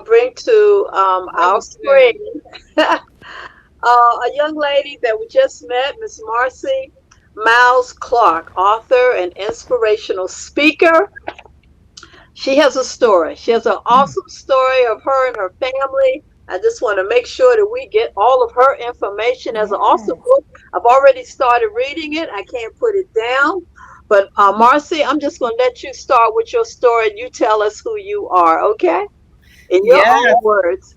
bring to That our was good. screen a young lady that we just met, Miss Marcy Myles Clark, author and inspirational speaker. She has a story. She has an awesome story of her and her family. I just want to make sure that we get all of her information as an awesome Yes. book. I've already started reading it. I can't put it down. But Marcy, I'm just going to let you start with your story and you tell us who you are, okay? In your own Yes. words.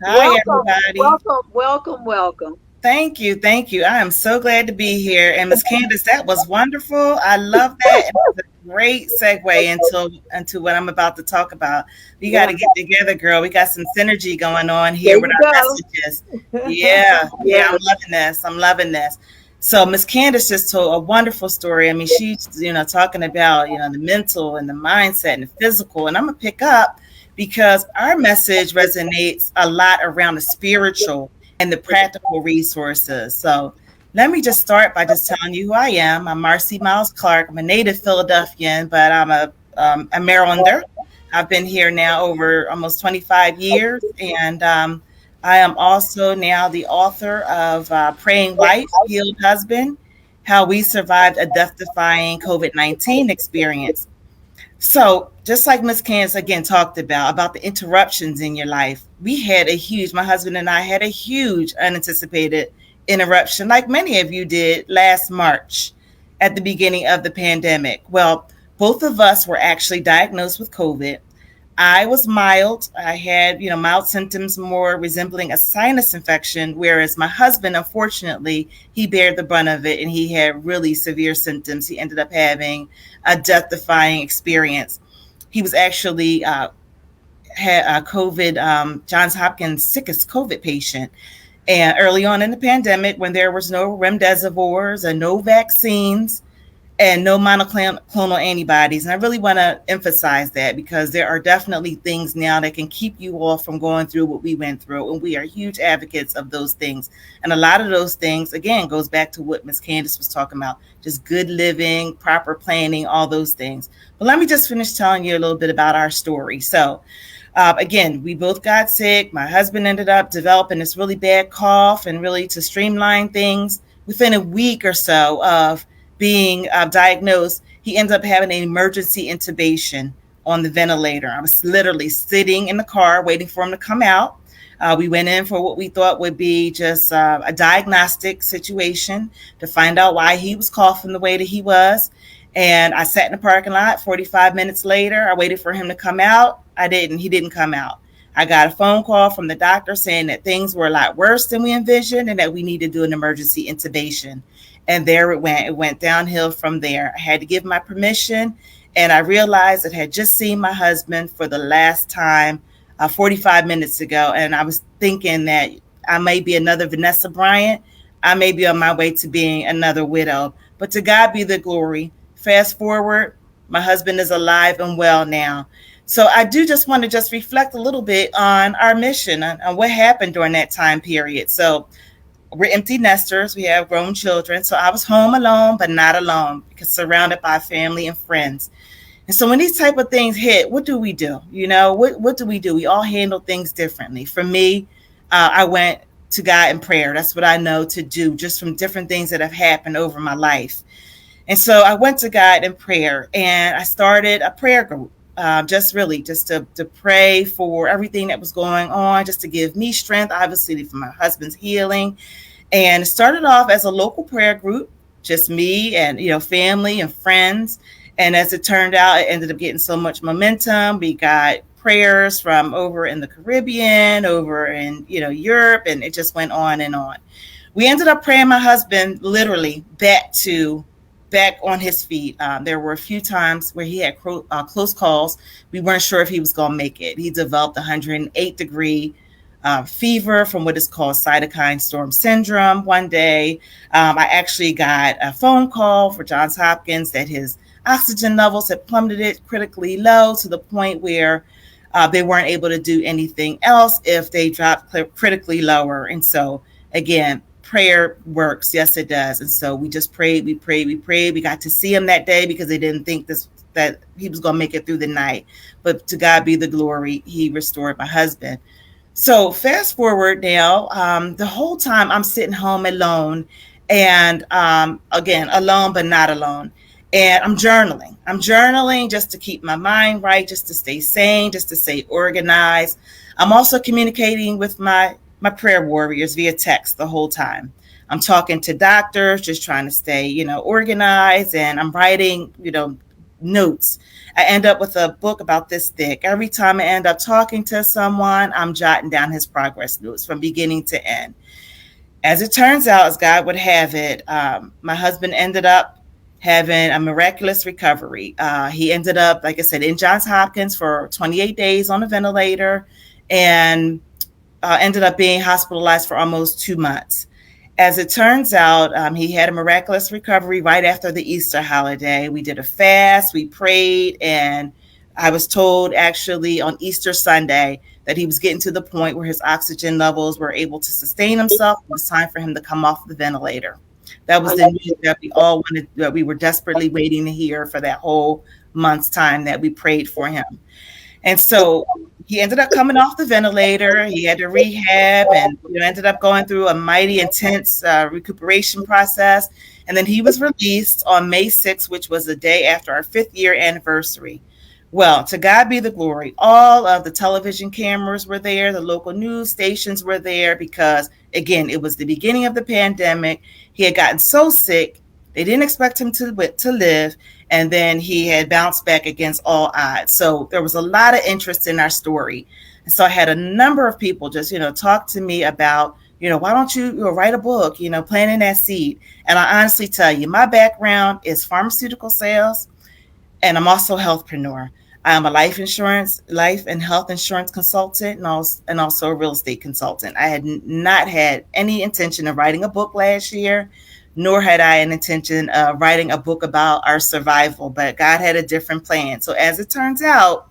Hi, Welcome, everybody. welcome, welcome, welcome. Thank you. Thank you. I am so glad to be here. And Miss Candice, that was wonderful. I love that. And it's a great segue into what I'm about to talk about. We got Yeah, to get together, girl. We got some synergy going on there here with you our go. messages. Yeah. Yeah. I'm Yes. loving this. I'm loving this. So Miss Candice just told a wonderful story. I mean, she's, talking about, the mental and the mindset and the physical. And I'm going to pick up because our message resonates a lot around the spiritual and the practical resources. So let me just start by just telling you who I am. I'm Marcy Myles Clark. I'm a native Philadelphian, but I'm a Marylander. I've been here now over almost 25 years, and I am also now the author of Praying Wife, Healed Husband, How We Survived a Death-Defying COVID-19 Experience. So, just like Miss Candace again talked about the interruptions in your life, my husband and I had a huge unanticipated interruption, like many of you did last March at the beginning of the pandemic. Well, both of us were actually diagnosed with COVID. I was mild. I had, mild symptoms more resembling a sinus infection, whereas my husband, unfortunately, he bared the brunt of it and he had really severe symptoms. He ended up having a death defying experience. He was actually had a COVID, Johns Hopkins sickest COVID patient. And early on in the pandemic, when there was no remdesivir and no vaccines, and no monoclonal antibodies. And I really want to emphasize that because there are definitely things now that can keep you off from going through what we went through. And we are huge advocates of those things. And a lot of those things, again, goes back to what Miss Candice was talking about, just good living, proper planning, all those things. But let me just finish telling you a little bit about our story. So, again, we both got sick. My husband ended up developing this really bad cough, and really to streamline things, within a week or so of being diagnosed, he ended up having an emergency intubation on the ventilator. I was literally sitting in the car waiting for him to come out. We went in for what we thought would be just a diagnostic situation to find out why he was coughing the way that he was. And I sat in the parking lot. 45 minutes later, I waited for him to come out. I didn't. He didn't come out. I got a phone call from the doctor saying that things were a lot worse than we envisioned and that we need to do an emergency intubation. And there it went. It went downhill from there. I had to give my permission, and I realized I had just seen my husband for the last time 45 minutes ago, and I was thinking that I may be another Vanessa Bryant. I may be on my way to being another widow. But to God be the glory. Fast forward, my husband is alive and well now. So I do just want to just reflect a little bit on our mission, on what happened during that time period. So we're empty nesters. We have grown children. So I was home alone, but not alone, because surrounded by family and friends. And so when these type of things hit, what do we do? What do we do? We all handle things differently. For me, I went to God in prayer. That's what I know to do, just from different things that have happened over my life. And so I went to God in prayer, and I started a prayer group. Just to pray for everything that was going on, just to give me strength, obviously for my husband's healing. And it started off as a local prayer group, just me and family and friends. And as it turned out, it ended up getting so much momentum. We got prayers from over in the Caribbean, over in Europe, and it just went on and on. We ended up praying my husband literally back on his feet. There were a few times where he had close calls. We weren't sure if he was going to make it. He developed 108-degree fever from what is called cytokine storm syndrome one day. I actually got a phone call for Johns Hopkins that his oxygen levels had plummeted critically low to the point where they weren't able to do anything else if they dropped critically lower. And so, again, prayer works. Yes, it does. And so we just prayed, we prayed, we prayed. We got to see him that day because they didn't think that he was going to make it through the night. But to God be the glory, he restored my husband. So fast forward now, the whole time I'm sitting home alone, and again, alone but not alone. And I'm journaling. I'm journaling just to keep my mind right, just to stay sane, just to stay organized. I'm also communicating with my prayer warriors via text the whole time. I'm talking to doctors, just trying to stay, organized, and I'm writing, notes. I end up with a book about this thick. Every time I end up talking to someone, I'm jotting down his progress notes from beginning to end. As it turns out, as God would have it, my husband ended up having a miraculous recovery. He ended up, like I said, in Johns Hopkins for 28 days on a ventilator, and ended up being hospitalized for almost 2 months. As it turns out, he had a miraculous recovery right after the Easter holiday. We did a fast, we prayed, and I was told actually on Easter Sunday that he was getting to the point where his oxygen levels were able to sustain himself. It was time for him to come off the ventilator. That was the news that we all wanted, that we were desperately waiting to hear for that whole month's time that we prayed for him. And so he ended up coming off the ventilator. He had to rehab, and ended up going through a mighty intense recuperation process. And then he was released on May 6th, which was the day after our 5th-year anniversary. Well, to God be the glory. All of the television cameras were there. The local news stations were there because, again, it was the beginning of the pandemic. He had gotten so sick. They didn't expect him to live, and then he had bounced back against all odds. So there was a lot of interest in our story. And so I had a number of people just, talk to me about, why don't you write a book, planting that seed. And I honestly tell you, my background is pharmaceutical sales, and I'm also a healthpreneur. I'm a life and health insurance consultant, and also a real estate consultant. I had not had any intention of writing a book last year, nor had I an intention of writing a book about our survival, but God had a different plan. So as it turns out,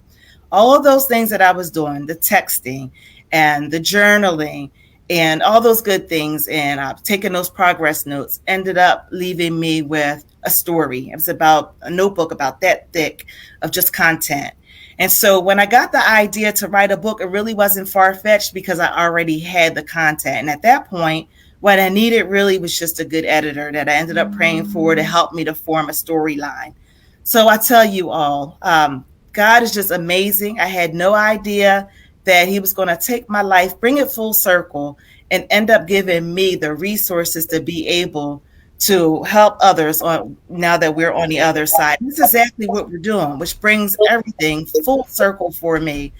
all of those things that I was doing, the texting and the journaling and all those good things, and taking those progress notes, ended up leaving me with a story. It was about a notebook about that thick of just content. And so when I got the idea to write a book, it really wasn't far-fetched because I already had the content. And at that point, what I needed really was just a good editor that I ended up praying for to help me to form a storyline. So I tell you all, God is just amazing. I had no idea that he was going to take my life, bring it full circle, and end up giving me the resources to be able to help others on now that we're on the other side. This is exactly what we're doing, which brings everything full circle for me.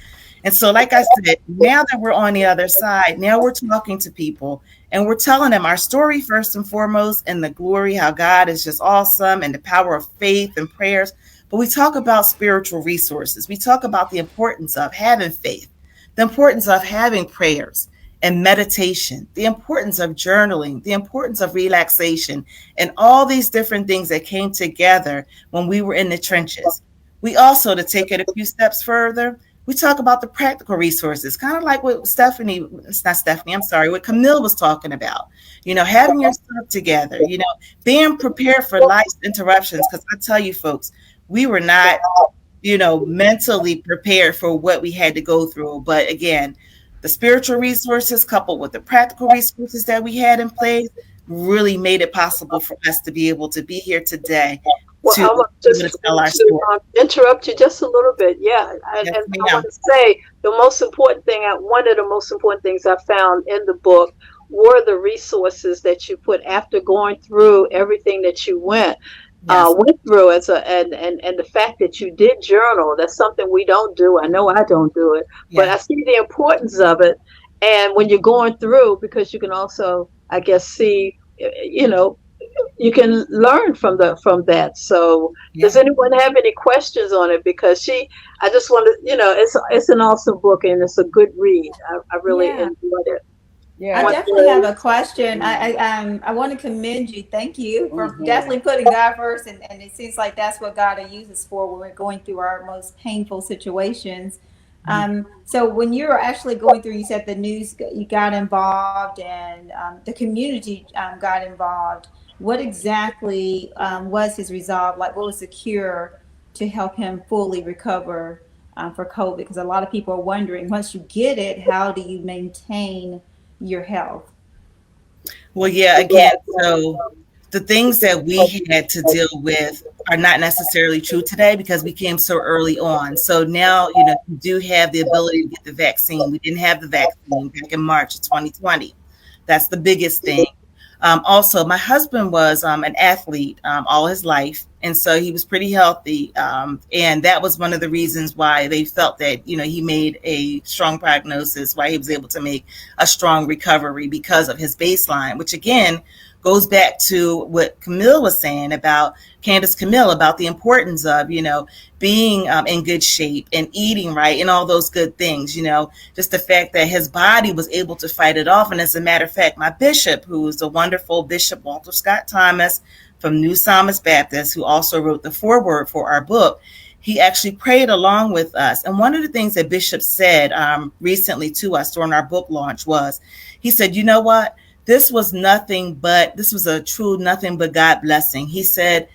And so, like I said, now that we're on the other side, now we're talking to people and we're telling them our story first and foremost, and the glory, how God is just awesome, and the power of faith and prayers. But we talk about spiritual resources. We talk about the importance of having faith, the importance of having prayers and meditation, the importance of journaling, the importance of relaxation, and all these different things that came together when we were in the trenches. We also, to take it a few steps further, we talk about the practical resources, kind of like what what Camille was talking about, having your stuff together, being prepared for life's interruptions. Because I tell you, folks, we were not, mentally prepared for what we had to go through. But again, the spiritual resources coupled with the practical resources that we had in place really made it possible for us to be able to be here today Well, to, I want to tell our story. interrupt you just a little bit. Yeah, and, Yes, and I ma'am. want to say one of the most important things I found in the book were the resources that you put after going through everything that you Yes. went through and the fact that you did journal. That's something we don't do. I know I don't do it, but I Yes. see the importance of it. And when you're going through, because you can also, I guess, see, you can learn from that. So Yeah. does anyone have any questions on it? Because I just want to, it's an awesome book and it's a good read. I really Yeah. enjoyed it. I Yeah. definitely have a question. I want to commend you. Thank you for definitely putting God first, and it seems like that's what God uses for when we're going through our most painful situations. So when you were actually going through, you said the news, you got involved, and the community got involved. What exactly was his resolve? Like, what was the cure to help him fully recover for COVID. Because a lot of people are wondering, once you get it, how do you maintain your health? Well, yeah, again, so the things that we had to deal with are not necessarily true today because we came so early on. So now, you do have the ability to get the vaccine. We didn't have the vaccine back in March of 2020. That's the biggest thing. Also, my husband was an athlete all his life, and so he was pretty healthy. And that was one of the reasons why they felt that, he made a strong prognosis, why he was able to make a strong recovery because of his baseline, which again goes back to what Camille was saying about Camille, about the importance of, being in good shape and eating right and all those good things, just the fact that his body was able to fight it off. And as a matter of fact, my bishop, who is the wonderful Bishop Walter Scott Thomas from New Psalmist Baptist, who also wrote the foreword for our book, he actually prayed along with us. And one of the things that Bishop said recently to us during our book launch was, he said, you know what? This was a true nothing but God blessing. He said,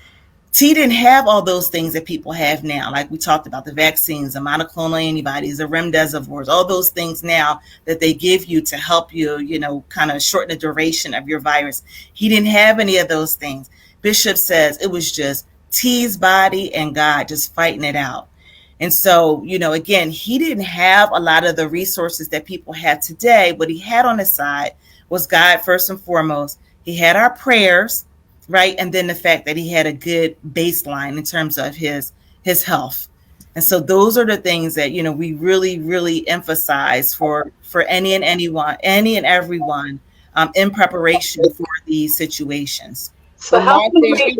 T didn't have all those things that people have now. Like we talked about, the vaccines, the monoclonal antibodies, the remdesivir, all those things now that they give you to help you, kind of shorten the duration of your virus. He didn't have any of those things. Bishop says it was just T's body and God just fighting it out. And so, again, he didn't have a lot of the resources that people have today. What he had on his side was God first and foremost. He had our prayers, right? And then the fact that he had a good baseline in terms of his health. And so those are the things that, we really, really emphasize for any and everyone in preparation for these situations. So Well, how can Marcy,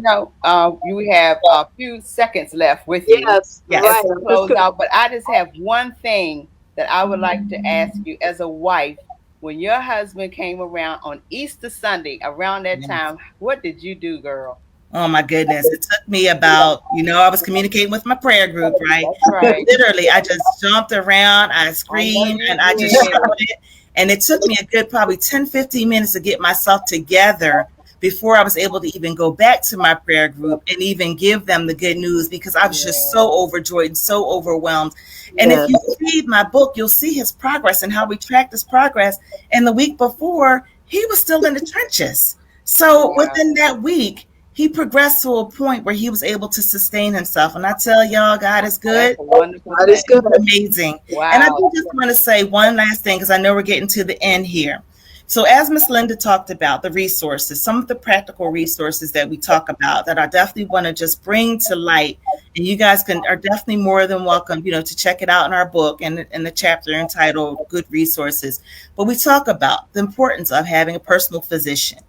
we have a few seconds left with you yes, Yes. right. to close out. But I just have one thing that I would like to ask you as a wife. When your husband came around on Easter Sunday, around that time, what did you do, girl? Oh my goodness. It took me about, I was communicating with my prayer group, right? That's right. Literally, I just jumped around, I screamed, and I just shouted. And it took me a good probably 10, 15 minutes to get myself together before I was able to even go back to my prayer group and even give them the good news, because I was just so overjoyed and so overwhelmed. And if you read my book, you'll see his progress and how we tracked his progress. And the week before, he was still in the trenches. So within that week, he progressed to a point where he was able to sustain himself. And I tell y'all, God is good. God is good. Amazing. Wow. And I do just want to say one last thing, because I know we're getting to the end here. So as Miss Linda talked about the resources, some of the practical resources that we talk about that I definitely want to just bring to light, and you guys are definitely more than welcome, to check it out in our book and in the chapter entitled Good Resources. But we talk about the importance of having a personal physician,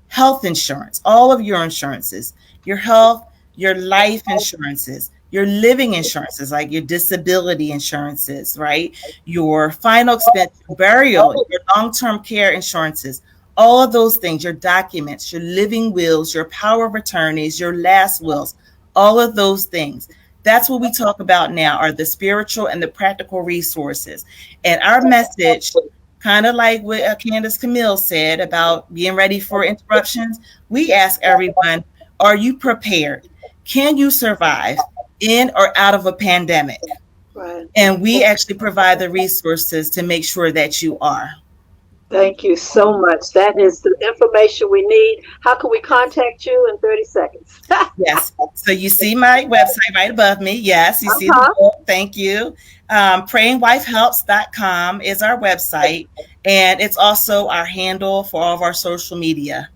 health insurance, all of your insurances, your health, your life insurances, your living insurances, like your disability insurances, right? Your final expense, burial, your long-term care insurances, all of those things, your documents, your living wills, your power of attorneys, your last wills, all of those things. That's what we talk about now, are the spiritual and the practical resources. And our message, kind of like what Candice Camille said about being ready for interruptions, we ask everyone, are you prepared? Can you survive in or out of a pandemic? Right. And we actually provide the resources to make sure that you are. Thank you so much. That is the information we need. How can we contact you in 30 seconds? Yes. So you see my website right above me. Yes, you see the book. Thank you. PrayingWifeHelps.com is our website. And it's also our handle for all of our social media.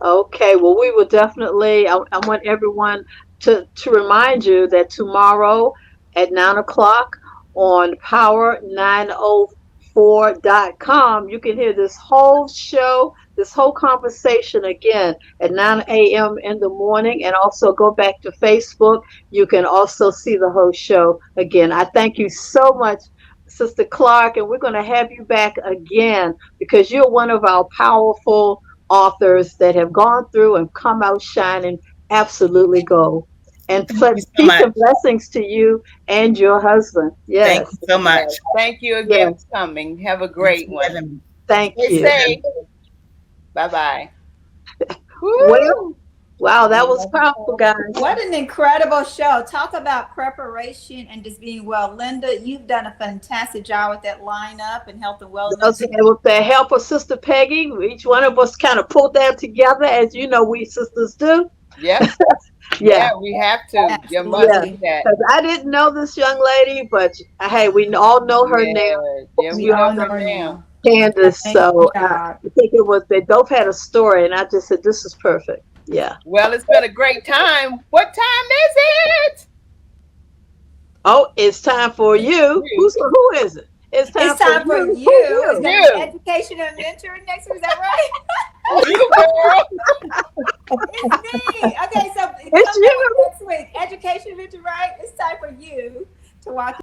Okay, well, we will definitely, I want everyone to remind you that tomorrow at 9 o'clock on power904.com, you can hear this whole show, this whole conversation again at 9 a.m. in the morning, and also go back to Facebook. You can also see the whole show again. I thank you so much, Sister Clark, and we're going to have you back again because you're one of our powerful authors that have gone through and come out shining absolutely gold. And peace and blessings to you and your husband. Yes. Thank you so much. Thank you again for coming. Have a great one. Thank you. Stay safe. Bye-bye. Well, Wow, that was powerful, guys. What an incredible show. Talk about preparation and just being well. Linda, you've done a fantastic job with that lineup and health and wellness. And with the help of Sister Peggy, each one of us kind of pulled that together, as you know, we sisters do. Yep. Yeah. Yeah, we have to. You must Yeah. do that. Because I didn't know this young lady, but hey, we all know her now. Yeah, We we all know know her her now. now. Candice. Thank So God. I think it was, they both had a story, and I just said, this is perfect. Yeah. Well, it's been a great time. What time is it? Oh, it's time for you. Who is it? It's time It's time for you. you. Who It's you? going to be education and mentoring next week. Is that right? You girl. It's me. Okay, so It's come you. back next week. Education and mentoring, right? It's time for you to walk